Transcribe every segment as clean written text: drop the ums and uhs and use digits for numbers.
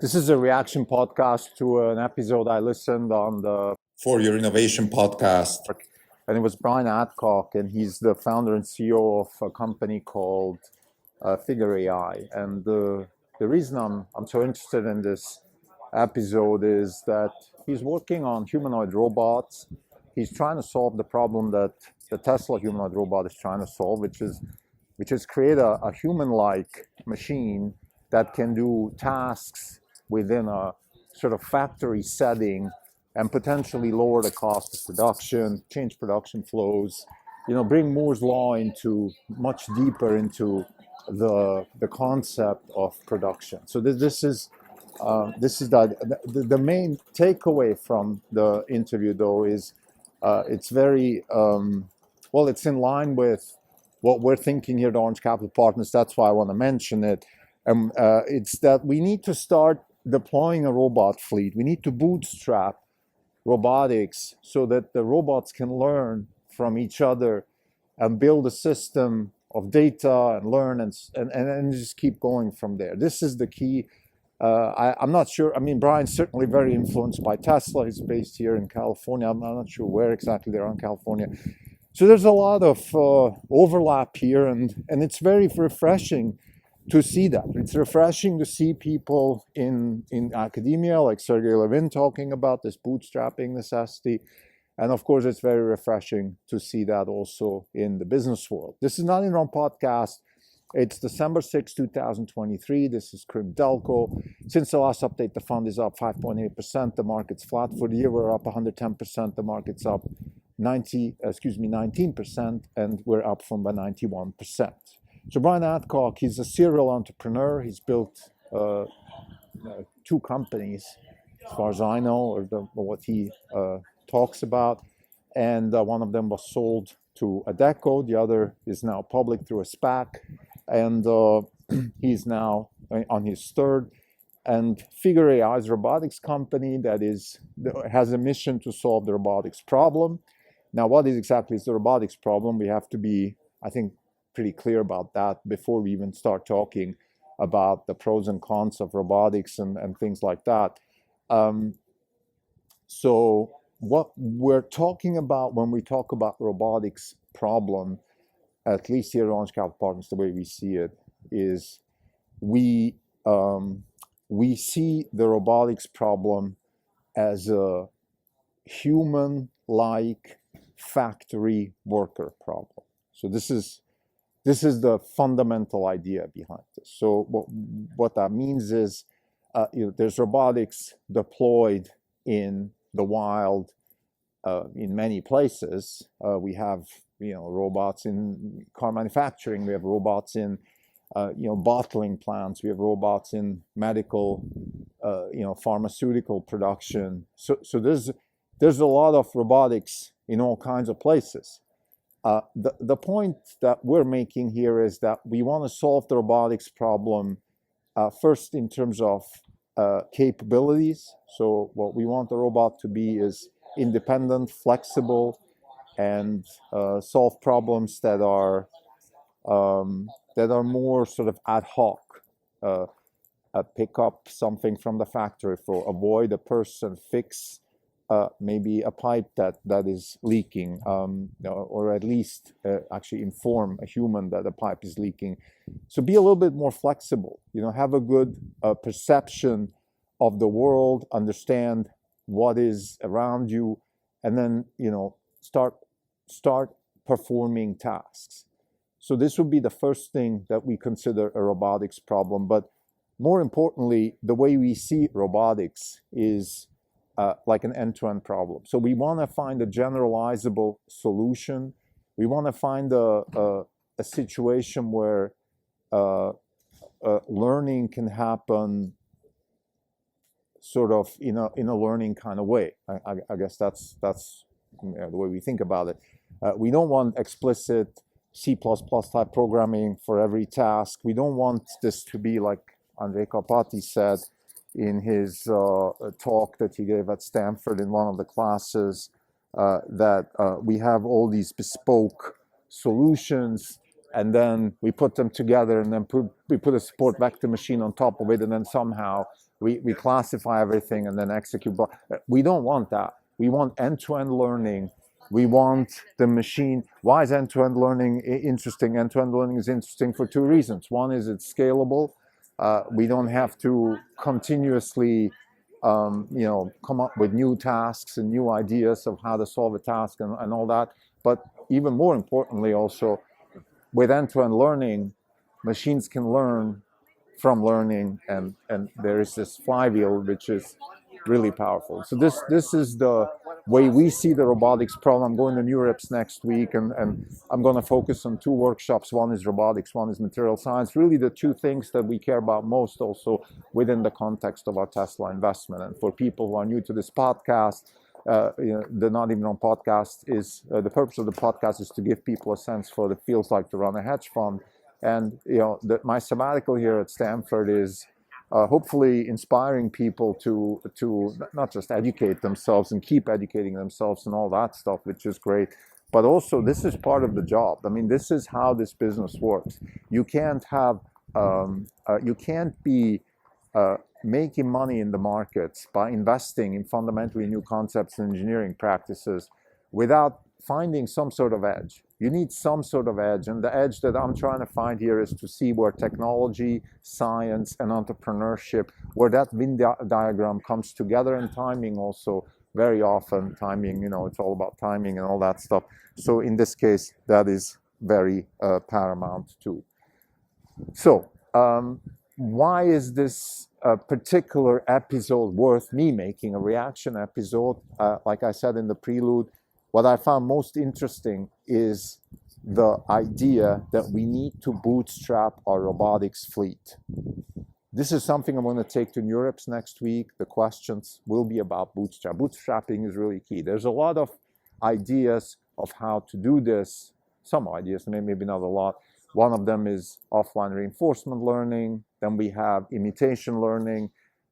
This is a reaction podcast to an episode I listened on the For Your Innovation podcast. And it was Brett Adcock, and he's the founder and CEO of a company called Figure.ai. And the reason I'm so interested in this episode is that he's working on humanoid robots. He's trying to solve the problem that the Tesla humanoid robot is trying to solve, which is create a human-like machine that can do tasks within a sort of factory setting and potentially lower the cost of production, change production flows, bring Moore's law into much deeper into the concept of production. So this is the main takeaway from the interview, though, is it's very it's in line with what we're thinking here at Orange Capital Partners. That's why I want to mention it. It's that we need to start deploying a robot fleet. We need to bootstrap robotics so that the robots can learn from each other and build a system of data and learn and just keep going from there. This is the key. I'm not sure. I mean, Brian's certainly very influenced by Tesla. He's based here in California. I'm not sure where exactly they are in California. So there's a lot of overlap here, and it's very refreshing to see that. It's refreshing to see people in academia like Sergey Levin talking about this bootstrapping necessity. And of course, it's very refreshing to see that also in the business world. This is Not In Wrong podcast. It's December 6, 2023. This is Krim Delco. Since the last update, the fund is up 5.8%. The market's flat. For the year, we're up 110%. The market's up 19%, and we're up from about 91%. So Brett Adcock, he's a serial entrepreneur. He's built two companies, as far as I know, or what he talks about. And one of them was sold to Adecco. The other is now public through a SPAC. And he's now on his third. And Figure.ai is a robotics company that has a mission to solve the robotics problem. Now, what exactly is the robotics problem? We have to be, I think, pretty clear about that before we even start talking about the pros and cons of robotics and things like that. So what we're talking about when we talk about robotics problem, at least here at Orange Capital Partners, the way we see it is we see the robotics problem as a human-like factory worker problem. So this is the fundamental idea behind this. So what that means is there's robotics deployed in the wild in many places. We have robots in car manufacturing. We have robots in bottling plants. We have robots in medical pharmaceutical production. So there's a lot of robotics in all kinds of places. The point that we're making here is that we want to solve the robotics problem first in terms of capabilities. So what we want the robot to be is independent, flexible, and solve problems that are more sort of ad hoc. Pick up something from the factory floor, avoid a person, fix maybe a pipe that is leaking, or at least actually inform a human that a pipe is leaking. So be a little bit more flexible, have a good perception of the world, understand what is around you, and then, start performing tasks. So this would be the first thing that we consider a robotics problem. But more importantly, the way we see robotics is like an end-to-end problem. So we want to find a generalizable solution. We want to find a situation where learning can happen sort of in a learning kind of way. I guess that's the way we think about it. We don't want explicit C++ type programming for every task. We don't want this to be like Andrej Karpathy said in his talk that he gave at Stanford in one of the classes, that we have all these bespoke solutions, and then we put them together, and then we put a support vector machine on top of it, and then somehow we classify everything and then execute. But we don't want that. We want end-to-end learning. We want the machine. Why is end-to-end learning interesting? End-to-end learning is interesting for two reasons. One is it's scalable. We don't have to continuously come up with new tasks and new ideas of how to solve a task and all that. But even more importantly, also, with end-to-end learning, machines can learn from learning, and there is this flywheel which is really powerful. So this is the way we see the robotics problem. I'm going to NeurIPS next week, and I'm going to focus on two workshops. One is robotics, one is material science. Really the two things that we care about most also within the context of our Tesla investment. And for people who are new to this podcast, the Not Even On podcast is, the purpose of the podcast is to give people a sense for what it feels like to run a hedge fund. And my sabbatical here at Stanford is hopefully inspiring people to not just educate themselves and keep educating themselves and all that stuff, which is great, but also this is part of the job. I mean, this is how this business works. You can't have you can't be making money in the markets by investing in fundamentally new concepts and engineering practices without finding some sort of edge. You need some sort of edge, and the edge that I'm trying to find here is to see where technology, science, and entrepreneurship, where that Venn diagram comes together, and timing also. Very often timing, it's all about timing and all that stuff. So in this case, that is very paramount too. So why is this particular episode worth me making a reaction episode? Like I said in the prelude, what I found most interesting is the idea that we need to bootstrap our robotics fleet. This is something I'm going to take to NeurIPS next week. The questions will be about bootstrap. Bootstrapping is really key. There's a lot of ideas of how to do this. Some ideas, maybe not a lot. One of them is offline reinforcement learning. Then we have imitation learning.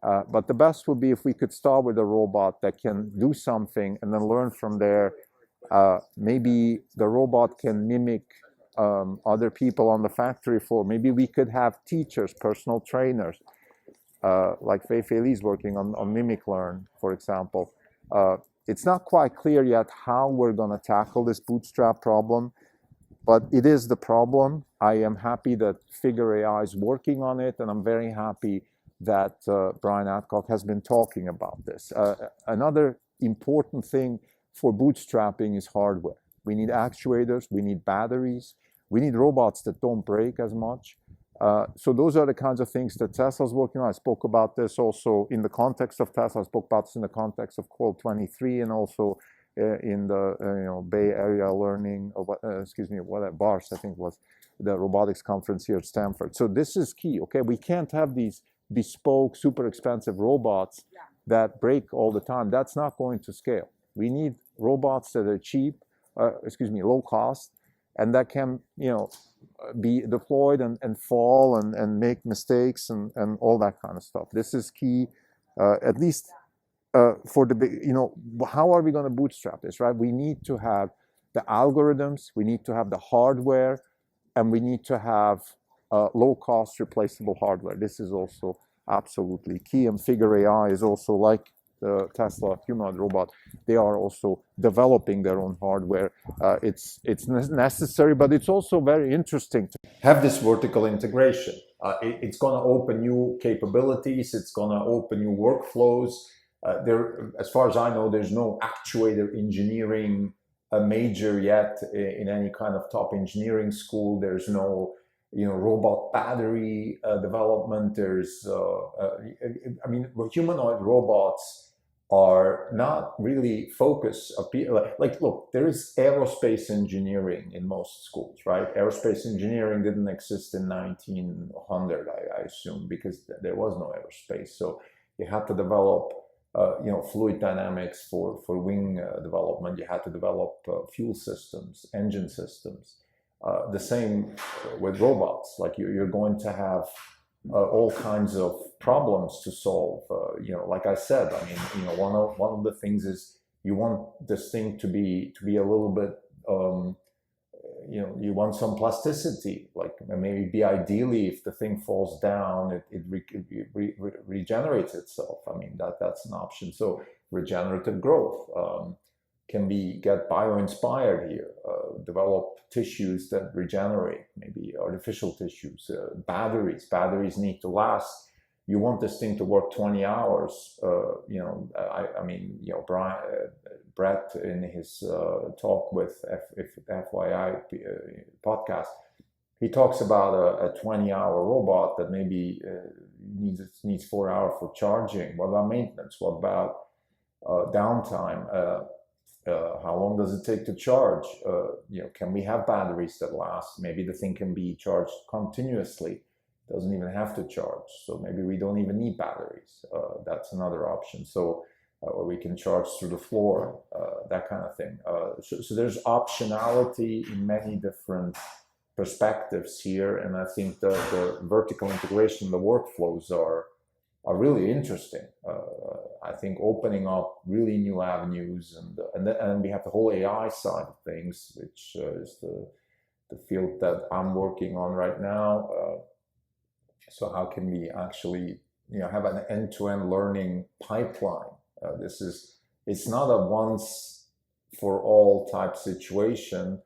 But the best would be if we could start with a robot that can do something and then learn from there. Maybe the robot can mimic other people on the factory floor. Maybe we could have teachers, personal trainers, like Fei Li's working on Mimic Learn, for example. It's not quite clear yet how we're going to tackle this bootstrap problem, but it is the problem. I am happy that Figure.ai is working on it, and I'm very happy that Brett Adcock has been talking about this. Another important thing for bootstrapping is hardware. We need actuators, we need batteries, we need robots that don't break as much. So those are the kinds of things that Tesla's working on. I spoke about this also in the context of Tesla. I spoke about this in the context of Call 23 and also in the Bay Area Learning, BARS, I think was the robotics conference here at Stanford. So this is key, okay? We can't have these bespoke, super expensive robots that break all the time. That's not going to scale. We need robots that are cheap, low cost, and that can, be deployed and fall and make mistakes and all that kind of stuff. This is key, at least for the big, how are we going to bootstrap this, right? We need to have the algorithms, we need to have the hardware, and we need to have low-cost replaceable hardware. This is also absolutely key, and Figure.ai is also like the Tesla humanoid robot. They are also developing their own hardware. It's necessary, but it's also very interesting to have this vertical integration. It's going to open new capabilities. It's going to open new workflows. As far as I know, there's no actuator engineering major yet in any kind of top engineering school. There's no robot battery development. There's humanoid robots are not really focused. Look, there is aerospace engineering in most schools, right? Aerospace engineering didn't exist in 1900, I assume, because there was no aerospace. So you had to develop fluid dynamics for wing development. You had to develop fuel systems, engine systems. The same with robots. Like you're going to have all kinds of problems to solve. Like I said, one of the things is you want this thing to be a little bit you want some plasticity, like maybe ideally if the thing falls down, it regenerates itself. I mean, that's an option. So regenerative growth. Can we get bio-inspired here, develop tissues that regenerate, maybe artificial tissues, batteries need to last. You want this thing to work 20 hours. I mean, Brett in his talk with FYI podcast, he talks about a 20-hour robot that maybe needs 4 hours for charging. What about maintenance? What about downtime? How long does it take to charge? Can we have batteries that last? Maybe the thing can be charged continuously. Doesn't even have to charge. So maybe we don't even need batteries. That's another option. So we can charge through the floor, that kind of thing. So there's optionality in many different perspectives here. And I think the vertical integration, the workflows are really interesting. I think opening up really new avenues, and we have the whole AI side of things, which is the field that I'm working on right now. So how can we actually have an end-to-end learning pipeline? It's not a once for all type situation.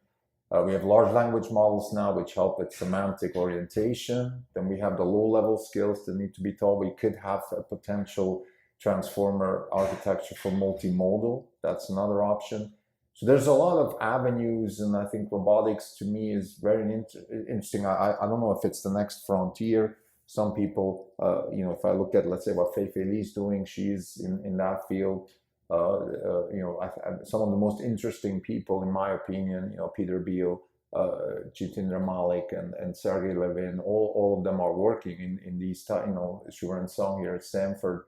We have large language models now which help with semantic orientation. Then we have the low-level skills that need to be taught. We could have a potential transformer architecture for multimodal. That's another option. So there's a lot of avenues, and I think robotics to me is very interesting. I don't know if it's the next frontier. Some people, if I look at, let's say, what Fei Li's doing, she's in that field. Some of the most interesting people, in my opinion, Peter Beal, Jitendra Malik, and Sergey Levin, all of them are working in these, Shuren Song here at Stanford.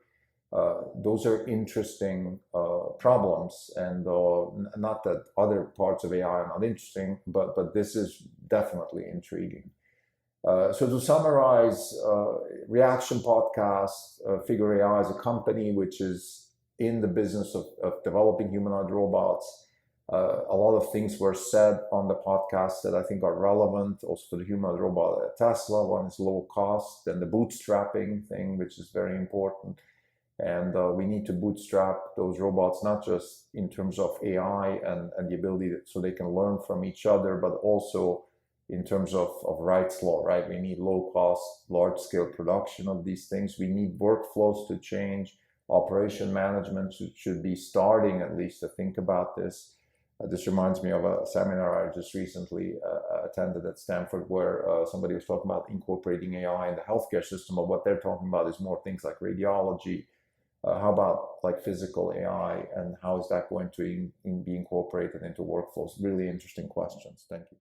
Those are interesting problems, and not that other parts of AI are not interesting, but this is definitely intriguing. So to summarize, Reaction Podcast, Figure.ai is a company which is in the business of developing humanoid robots. A lot of things were said on the podcast that I think are relevant also to the humanoid robot at Tesla. One is low cost, and the bootstrapping thing, which is very important. And we need to bootstrap those robots, not just in terms of AI and the ability so they can learn from each other, but also in terms of Wright's law, right? We need low cost, large scale production of these things. We need workflows to change. Operation management should be starting at least to think about this. This reminds me of a seminar I just recently attended at Stanford, where somebody was talking about incorporating AI in the healthcare system. But what they're talking about is more things like radiology. How about like physical AI, and how is that going to be incorporated into workflows? Really interesting questions. Thank you.